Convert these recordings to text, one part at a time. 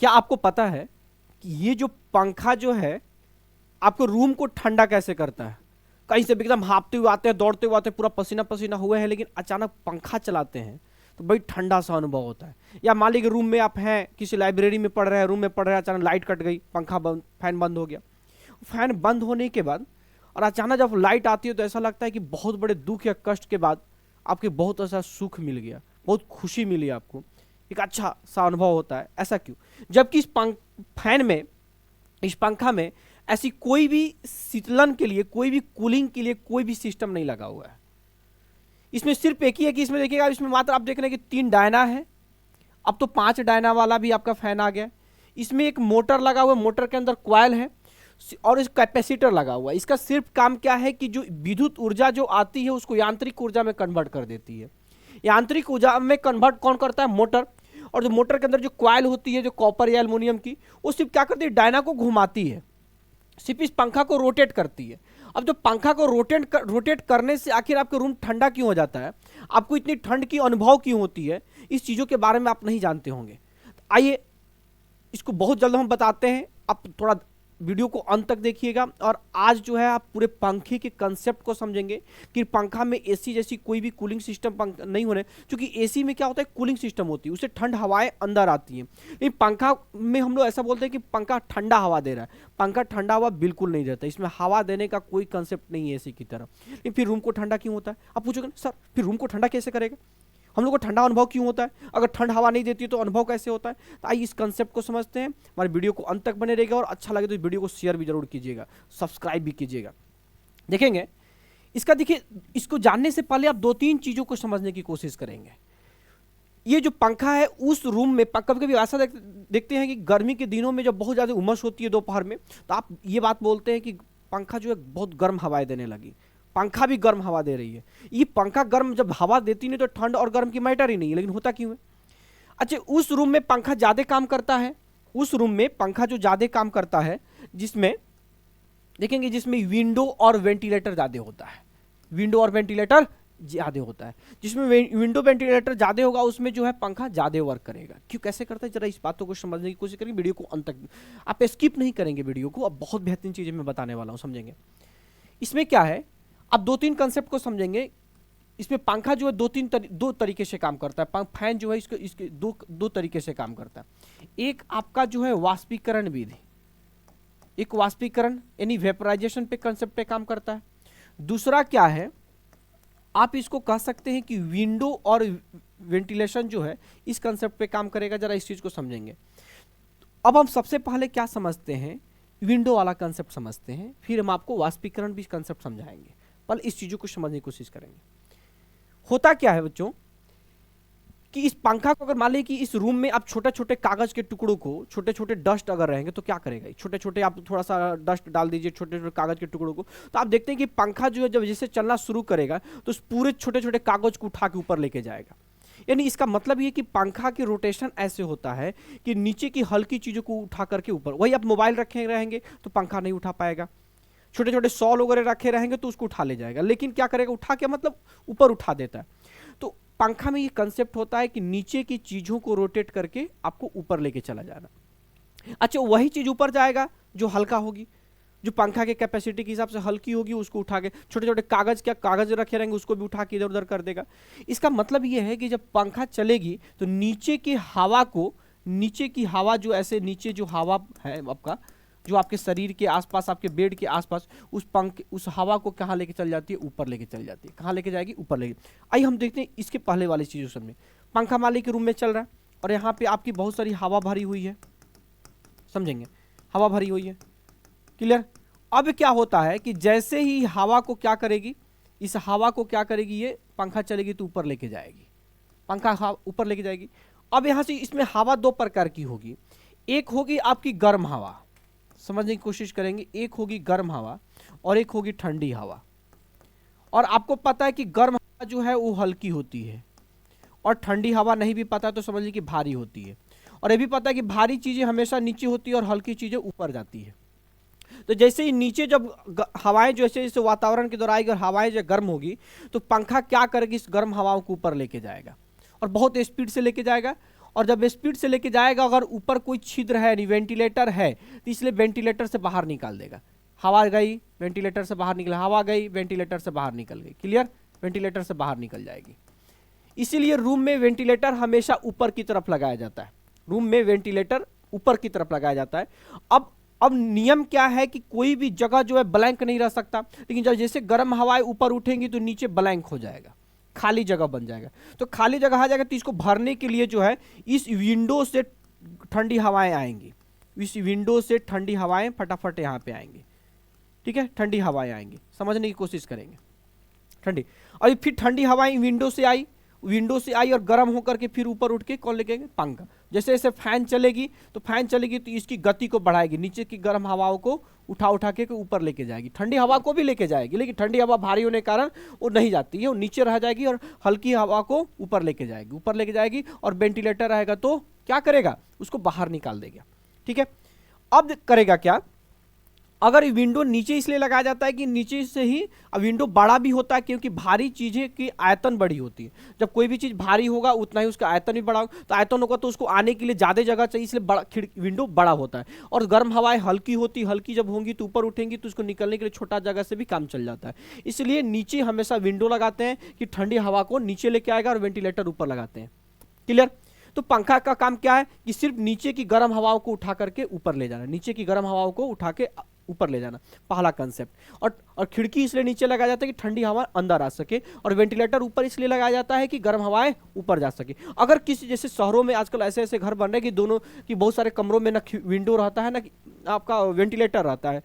क्या आपको पता है कि ये जो पंखा जो है आपको रूम को ठंडा कैसे करता है? कहीं से भी एकदम हाँफते हुए आते हैं, दौड़ते हुए आते हैं, पूरा पसीना पसीना हुए हैं, लेकिन अचानक पंखा चलाते हैं तो बड़ी ठंडा सा अनुभव होता है। या मान लीजिए रूम में आप हैं, किसी लाइब्रेरी में पढ़ रहे हैं, रूम में पढ़ रहे हैं, अचानक लाइट कट गई, पंखा बंद, फैन बंद हो गया। फैन बंद होने के बाद और अचानक जब लाइट आती है तो ऐसा लगता है कि बहुत बड़े दुख या कष्ट के बाद आपके बहुत ऐसा सुख मिल गया, बहुत खुशी मिली आपको, एक अच्छा सा अनुभव होता है। ऐसा क्यों? जबकि इस फैन में, इस पंखा में ऐसी कोई भी शीतलन के लिए, कोई भी कूलिंग के लिए कोई भी सिस्टम नहीं लगा हुआ है। इसमें सिर्फ एक ही है कि इसमें देखिएगा, इसमें मात्र आप देख रहे हैं कि 3 डायना है। अब तो 5 डायना वाला भी आपका फैन आ गया। इसमें एक मोटर लगा हुआ है, मोटर के अंदर कॉइल है और इस कैपेसिटर लगा हुआ है। इसका सिर्फ काम क्या है कि जो विद्युत ऊर्जा जो आती है उसको यांत्रिक ऊर्जा में कन्वर्ट कर देती है। यांत्रिक ऊर्जा में कन्वर्ट कौन करता है? मोटर। और जो मोटर के अंदर जो कॉइल होती है, जो कॉपर या एल्युमिनियम की, वो सिर्फ क्या करती है? डायना को घुमाती है, सिर्फ इस पंखा को रोटेट करती है। अब जो पंखा को रोटेट करने से आखिर आपका रूम ठंडा क्यों हो जाता है, आपको इतनी ठंड की अनुभव क्यों होती है, इस चीज़ों के बारे में आप नहीं जानते होंगे। आइए इसको बहुत जल्द हम बताते हैं। आप थोड़ा वीडियो को अंत तक देखिएगा और आज जो है आप पूरे पंखे के कंसेप्ट को समझेंगे कि पंखा में एसी जैसी कोई भी कूलिंग सिस्टम नहीं होने, क्योंकि एसी में क्या होता है? कूलिंग सिस्टम होती है, उससे ठंड हवाएं अंदर आती हैं। लेकिन पंखा में हम लोग ऐसा बोलते हैं कि पंखा ठंडा हवा दे रहा है। पंखा ठंडा हवा बिल्कुल नहीं देता, इसमें हवा देने का कोई कंसेप्ट नहीं है एसी की तरह। लेकिन फिर रूम को ठंडा क्यों होता है? आप पूछोगे सर फिर रूम को ठंडा कैसे करेगा, हम लोग को ठंडा अनुभव क्यों होता है? अगर ठंड हवा नहीं देती तो अनुभव कैसे होता है? तो आइए इस कंसेप्ट को समझते हैं। हमारे वीडियो को अंत तक बने रहेगा और अच्छा लगे तो इस वीडियो को शेयर भी जरूर कीजिएगा, सब्सक्राइब भी कीजिएगा। देखेंगे इसका, देखिए इसको जानने से पहले आप 2-3 चीज़ों को समझने की कोशिश करेंगे। ये जो पंखा है उस रूम में, कभी कभी ऐसा देखते हैं कि गर्मी के दिनों में जब बहुत ज़्यादा उमस होती है दोपहर में, तो आप ये बात बोलते हैं कि पंखा जो है बहुत गर्म हवाएं देने लगी, पंखा भी गर्म हवा दे रही है। ये पंखा गर्म जब हवा देती नहीं तो ठंड और गर्म की मैटर ही नहीं है, लेकिन होता क्यों है? अच्छा, उस रूम में पंखा ज़्यादा काम करता है, उस रूम में पंखा जो ज़्यादा काम करता है, जिसमें देखेंगे जिसमें विंडो और वेंटिलेटर ज़्यादा होता है, विंडो और वेंटिलेटर ज़्यादा होता है। जिसमें विंडो वेंटिलेटर ज़्यादा होगा उसमें जो है पंखा ज़्यादा वर्क करेगा। क्यों, कैसे करता है, जरा इस बातों को समझने की कोशिश करेंगे। वीडियो को अंत तक आप स्किप नहीं करेंगे वीडियो को, अब बहुत बेहतरीन चीज़ें मैं बताने वाला हूँ, समझेंगे। इसमें क्या है, अब 2-3 कंसेप्ट को समझेंगे। इसमें पंखा जो है दो तरीके से काम करता है। फैन जो है इसके दो तरीके से काम करता है। एक आपका जो है वाष्पीकरण विधि, एक वाष्पीकरण यानी वेपराइजेशन पे कंसेप्ट पे काम करता है। दूसरा क्या है, आप इसको कह सकते हैं कि विंडो और वेंटिलेशन जो है इस कंसेप्ट पे काम करेगा। जरा इस चीज को समझेंगे। अब हम सबसे पहले क्या समझते हैं, विंडो वाला कंसेप्ट समझते हैं, फिर हम आपको वाष्पीकरण भी कंसेप्ट समझाएंगे। पहले इस चीजों को समझने की कोशिश करेंगे। होता क्या है बच्चों कि इस पंखा को अगर मान लीजिए कि इस रूम में आप छोटे छोटे कागज के टुकड़ों को, छोटे छोटे डस्ट अगर रहेंगे तो क्या करेगा, छोटे छोटे आप थोड़ा सा डस्ट डाल दीजिए छोटे छोटे कागज के टुकड़ों को, तो आप देखते हैं कि पंखा जो है जब जैसे चलना शुरू करेगा तो उस पूरे छोटे छोटे कागज को उठा के ऊपर लेके जाएगा। यानी इसका मतलब ये कि पंखा की रोटेशन ऐसे होता है कि नीचे की हल्की चीजों को उठा करके ऊपर, वही आप मोबाइल रखे रहेंगे तो पंखा नहीं उठा पाएगा, छोटे छोटे सॉल वगैरह रखे रहेंगे तो उसको उठा ले जाएगा, लेकिन क्या करेगा, उठा के मतलब ऊपर उठा देता है। तो पंखा में ये कंसेप्ट होता है कि नीचे की चीजों को रोटेट करके आपको ऊपर लेके चला जाना। अच्छा, वही चीज ऊपर जाएगा जो हल्का होगी, जो पंखा के कैपेसिटी के हिसाब से हल्की होगी, उसको उठा के छोटे छोटे कागज रखे रहेंगे उसको भी उठा के इधर उधर कर देगा। इसका मतलब ये है कि जब पंखा चलेगी तो नीचे की हवा जो ऐसे नीचे जो हवा है आपका, जो आपके शरीर के आसपास, आपके बेड के आसपास, उस हवा को कहाँ लेके चल जाती है, ऊपर लेके चल जाती है। कहाँ लेके जाएगी, ऊपर लेके। आइए हम देखते हैं इसके पहले वाली चीज़ समझें। पंखा मान लीजिए के रूम में चल रहा है और यहाँ पे आपकी बहुत सारी हवा भरी हुई है, समझेंगे, हवा भरी हुई है, क्लियर। अब क्या होता है कि जैसे ही हवा को क्या करेगी, इस हवा को क्या करेगी, ये पंखा चलेगी तो ऊपर लेके जाएगी, पंखा ऊपर लेके जाएगी। अब यहाँ से इसमें हवा 2 प्रकार की होगी। एक होगी आपकी गर्म हवा, समझने की कोशिश करेंगे, एक होगी गर्म हवा और एक होगी ठंडी हवा। और आपको पता है कि गर्म हवा जो है वो हल्की होती है और ठंडी हवा नहीं भी पता तो समझ लीजिए कि भारी होती है। और ये भी पता है कि भारी चीजें हमेशा नीचे होती है और हल्की चीजें ऊपर जाती है। तो जैसे ही नीचे जब हवाएं जैसे जैसे वातावरण के दौरान अगर हवाएं जब गर्म होगी तो पंखा क्या करेगी, इस गर्म हवाओं को ऊपर लेके जाएगा और बहुत स्पीड से लेके जाएगा। और जब स्पीड से लेके जाएगा, अगर ऊपर कोई छिद्र है यानी वेंटिलेटर है, तो इसलिए वेंटिलेटर से बाहर निकाल देगा। हवा गई, वेंटिलेटर से बाहर निकला, हवा गई, वेंटिलेटर से बाहर निकल गई, क्लियर, वेंटिलेटर से बाहर निकल जाएगी। इसीलिए रूम में वेंटिलेटर हमेशा ऊपर की तरफ लगाया जाता है, रूम में वेंटिलेटर ऊपर की तरफ लगाया जाता है। अब नियम क्या है कि कोई भी जगह जो है ब्लैंक नहीं रह सकता, लेकिन जब जैसे गर्म हवाएं ऊपर उठेंगी तो नीचे ब्लैंक हो जाएगा, खाली जगह बन जाएगा। तो खाली जगह आ जाएगा, तो इसको भरने के लिए जो है इस विंडो से ठंडी हवाएं आएंगी, इस विंडो से ठंडी हवाएं फटाफट यहाँ पे आएंगी, ठीक है, ठंडी हवाएं आएंगी, समझने की कोशिश करेंगे। ठंडी, और फिर ठंडी हवाएं विंडो से आई, विंडो से आई और गर्म होकर के फिर ऊपर उठ के कौन लेके गए, पंखा। जैसे जैसे फैन चलेगी तो फैन चलेगी तो इसकी गति को बढ़ाएगी, नीचे की गर्म हवाओं को उठा उठा के ऊपर लेके जाएगी, ठंडी हवा को भी लेके जाएगी, लेकिन ठंडी हवा भारी होने के कारण वो नहीं जाती है, वो नीचे रह जाएगी, और हल्की हवा को ऊपर लेके जाएगी, ऊपर लेके जाएगी। और वेंटिलेटर रहेगा तो क्या करेगा, उसको बाहर निकाल देगा, ठीक है। अब करेगा क्या, अगर विंडो नीचे इसलिए लगाया जाता है कि नीचे से ही विंडो बड़ा भी होता है, क्योंकि भारी चीजें की आयतन बड़ी होती है। जब कोई भी चीज भारी होगा उतना ही उसका आयतन भी बड़ा होगा, तो आयतन होगा तो उसको आने के लिए ज्यादा जगह चाहिए, इसलिए बड़ा विंडो बड़ा होता है। और गर्म हवाएं हल्की होती, हल्की जब होंगी तो ऊपर उठेंगी तो उसको निकलने के लिए छोटा जगह से भी काम चल जाता है। इसलिए नीचे हमेशा विंडो लगाते हैं कि ठंडी हवा को नीचे लेके आएगा, और वेंटिलेटर ऊपर लगाते हैं, क्लियर। तो पंखा का काम क्या है कि सिर्फ नीचे की गर्म हवाओं को उठा करके ऊपर ले जाना, नीचे की गर्म हवाओं को उठा के ऊपर ले जाना, पहला कंसेप्ट। और खिड़की इसलिए नीचे लगाया जाता है कि ठंडी हवा अंदर आ सके, और वेंटिलेटर ऊपर इसलिए लगाया जाता है कि गर्म हवाएं ऊपर जा सके। अगर किसी, जैसे शहरों में आजकल ऐसे ऐसे घर बन रहे हैं कि दोनों की बहुत सारे कमरों में ना विंडो रहता है ना आपका वेंटिलेटर रहता है,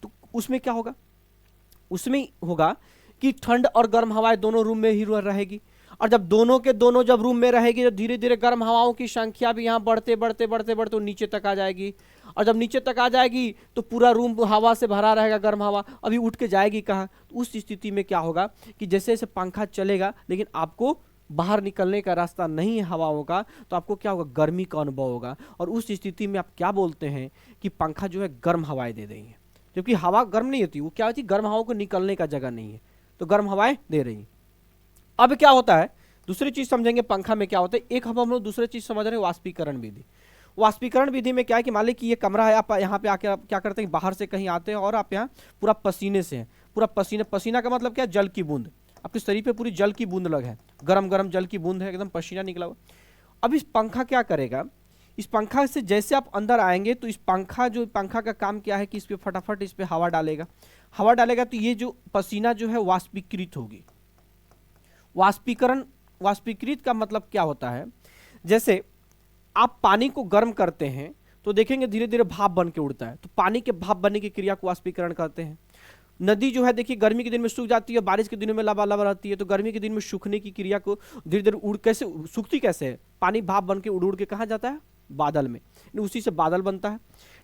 तो उसमें क्या होगा, उसमें होगा कि ठंड और गर्म हवाएं दोनों रूम में ही रहेगी, और जब दोनों के दोनों जब रूम में रहेगी तो धीरे धीरे गर्म हवाओं की संख्या भी यहाँ बढ़ते बढ़ते बढ़ते बढ़ते नीचे तक आ जाएगी, और जब नीचे तक आ जाएगी तो पूरा रूम हवा से भरा रहेगा, गर्म हवा अभी उठ के जाएगी कहाँ। तो उस स्थिति में क्या होगा कि जैसे जैसे पंखा चलेगा लेकिन आपको बाहर निकलने का रास्ता नहीं है हवाओं का, तो आपको क्या होगा, गर्मी का अनुभव होगा। और उस स्थिति में आप क्या बोलते हैं कि पंखा जो है गर्म हवाएं दे रही है, जबकि हवा गर्म नहीं होती, वो क्या होती है, गर्म हवाओं को निकलने का जगह नहीं है, तो गर्म हवाएं दे रही है। अब क्या होता है, दूसरी चीज समझेंगे पंखा में क्या होता है। एक हम लोग दूसरी चीज समझ रहे हैं, वाष्पीकरण विधि। वाष्पीकरण विधि में क्या है कि मान लीजिए कि ये कमरा है, आप यहाँ पे आके क्या करते हैं, बाहर से कहीं आते हैं और आप यहाँ पूरा पसीने से हैं, पूरा पसीने, पसीना का मतलब क्या, जल की बूंद, आपके शरीर पे पूरी जल की बूंद लग है, गरम गरम जल की बूंद है, एकदम पसीना निकला हुआ। अब इस पंखा क्या करेगा, इस पंखा से जैसे आप अंदर आएंगे तो इस पंखा का काम क्या है कि इस पे फटाफट इस पे हवा डालेगा, हवा डालेगा तो ये जो पसीना जो है वाष्पीकृत होगी। वाष्पीकृत का मतलब क्या होता है, जैसे आप पानी को गर्म करते हैं तो देखेंगे धीरे धीरे भाप बन के उड़ता है, तो पानी के भाप बनने की क्रिया को वाष्पीकरण कहते हैं। नदी जो है देखिए गर्मी के दिन में सूख जाती है, बारिश के दिनों में लबालब रहती है, तो गर्मी के दिन में सूखने की क्रिया को धीरे धीरे उड़, कैसे सूखती कैसे है, पानी भाप बन के उड़ उड़ के कहाँ जाता है, बादल में, उसी से बादल बनता है,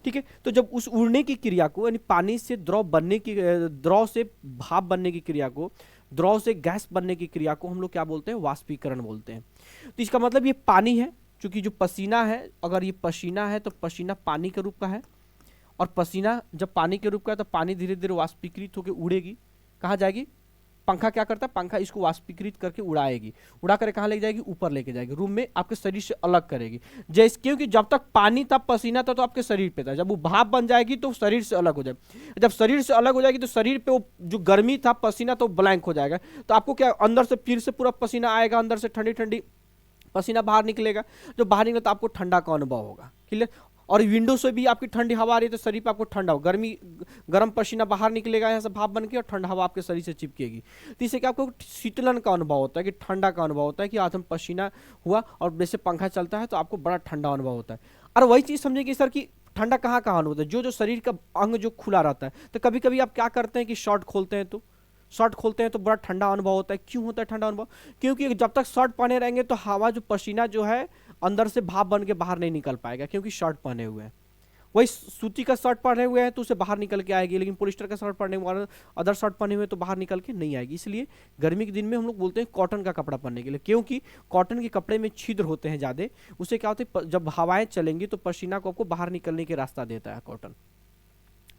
ठीक है। तो जब उस उड़ने की क्रिया को, यानी पानी से द्रव बनने की, द्रव से भाप बनने की क्रिया को, द्रव से गैस बनने की क्रिया को हम लोग क्या बोलते हैं, वाष्पीकरण बोलते हैं। तो इसका मतलब ये पानी है, क्योंकि जो पसीना है, अगर ये पसीना है तो पसीना पानी के रूप का है, और पसीना जब पानी के रूप का है तो पानी धीरे धीरे वाष्पीकृत होकर उड़ेगी, कहाँ जाएगी, पंखा क्या करता है, पंखा इसको वाष्पीकृत करके उड़ाएगी, उड़ा कर कहाँ ले जाएगी, ऊपर लेके जाएगी, रूम में आपके शरीर से अलग करेगी। जैसे क्योंकि जब तक पानी था, पसीना था, तो आपके शरीर पे था, जब वो भाप बन जाएगी तो शरीर से अलग हो जाएगी, जब शरीर से अलग हो जाएगी तो शरीर पे वो जो गर्मी था, पसीना, तो ब्लैंक हो जाएगा, तो आपको क्या अंदर से फिर से पूरा पसीना आएगा, अंदर से ठंडी ठंडी पसीना बाहर निकलेगा, जो बाहर निकले तो आपको ठंडा का अनुभव होगा, क्लियर। और विंडो से भी आपकी ठंडी हवा आ रही है तो शरीर पे आपको ठंडा हो, गर्म पसीना बाहर निकलेगा यहाँ से भाप बन के, और ठंडा हवा आपके शरीर से चिपकेगी, तो इससे क्या आपको शीतलन का अनुभव होता है, कि ठंडा का अनुभव होता है, कि आज हम पसीना हुआ और जैसे पंखा चलता है तो आपको बड़ा ठंडा अनुभव होता है। और वही चीज़ समझिए कि सर कि ठंडा कहाँ कहाँ होता है, जो शरीर का अंग जो खुला रहता है, तो कभी कभी आप क्या करते हैं कि शर्ट खोलते हैं, तो शर्ट खोलते हैं तो बड़ा ठंडा अनुभव होता है। क्यों होता है ठंडा अनुभव, क्योंकि जब तक शर्ट पहने रहेंगे तो हवा जो पसीना जो है अंदर से भाप बन के बाहर नहीं निकल पाएगा, क्योंकि शर्ट पहने हुए हैं। वही सूती का शर्ट पहने हुए हैं तो उसे बाहर निकल के आएगी, लेकिन पॉलिस्टर का शर्ट पहने हुए, अदर शर्ट पहने हुए तो बाहर निकल के नहीं आएगी। इसलिए गर्मी के दिन में हम लोग बोलते हैं कॉटन का कपड़ा पहनने के लिए, क्योंकि कॉटन के कपड़े में छिद्र होते हैं ज़्यादा, उससे क्या होता है जब हवाएं चलेंगी तो पसीना को आपको बाहर निकलने के रास्ता देता है कॉटन,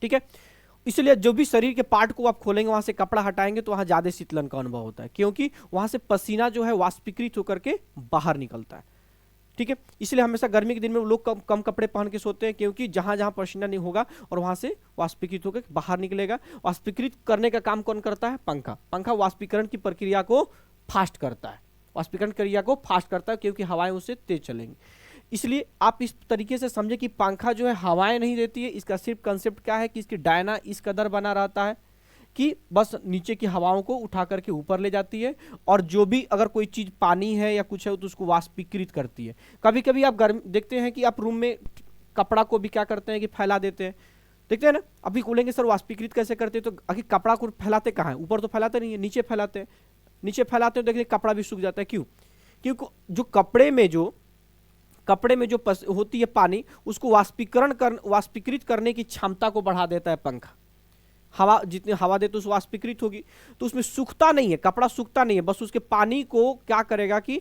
ठीक है। इसलिए जो भी शरीर के पार्ट को आप खोलेंगे, वहां से कपड़ा हटाएंगे तो वहां ज्यादा शीतलन का अनुभव होता है, क्योंकि वहां से पसीना जो है वाष्पीकृत होकर के बाहर निकलता है, ठीक है। इसलिए हमेशा गर्मी के दिन में लोग कम कम कपड़े पहन के सोते हैं, क्योंकि जहां जहां पसीना नहीं होगा और वहां से वाष्पीकृत होकर बाहर निकलेगा। वाष्पीकृत करने का काम कौन करता है? पंखा। पंखा वाष्पीकरण की प्रक्रिया को फास्ट करता है, वाष्पीकरण क्रिया को फास्ट करता है, क्योंकि हवाएं उससे तेज चलेंगी। इसलिए आप इस तरीके से समझे कि पंखा जो है हवाएं नहीं देती है, इसका सिर्फ कंसेप्ट क्या है कि इसकी डायना इस कदर बना रहता है कि बस नीचे की हवाओं को उठा करके ऊपर ले जाती है, और जो भी अगर कोई चीज पानी है या कुछ है तो उसको वाष्पीकृत करती है। कभी कभी आप गर्म देखते हैं कि आप रूम में कपड़ा को भी क्या करते हैं कि फैला देते हैं, देखते हैं ना। अभी बोलेंगे सर वाष्पीकृत कैसे करते हैं, तो आखिर कपड़ा को फैलाते कहाँ है? ऊपर तो फैलाते नहीं है, नीचे फैलाते हैं। नीचे फैलाते हैं, देखिए कपड़ा भी सूख जाता है। क्यों? क्योंकि जो कपड़े में जो होती है पानी, उसको वाष्पीकृत करने की क्षमता को बढ़ा देता है पंखा। हवा जितनी हवा दे तो उस वाष्पीकृत होगी, तो उसमें सूखता नहीं है, कपड़ा सूखता नहीं है, बस उसके पानी को क्या करेगा कि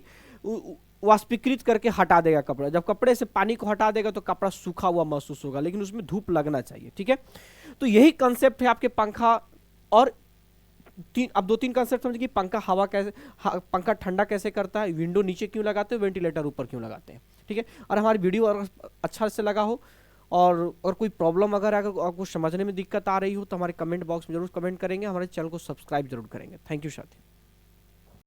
वाष्पीकृत करके हटा देगा कपड़ा। जब कपड़े से पानी को हटा देगा तो कपड़ा सूखा हुआ महसूस होगा, लेकिन उसमें धूप लगना चाहिए। ठीक है, तो यही कंसेप्ट है आपके पंखा। और अब दो तीन कंसेप्ट समझिए कि पंखा ठंडा कैसे करता है, विंडो नीचे क्यों लगाते हैं, वेंटिलेटर ऊपर क्यों लगाते हैं। ठीक है, और हमारी वीडियो अगर अच्छा से लगा हो और कोई प्रॉब्लम अगर आपको समझने में दिक्कत आ रही हो तो हमारे कमेंट बॉक्स में जरूर कमेंट करेंगे, हमारे चैनल को सब्सक्राइब जरूर करेंगे। थैंक यू साथी।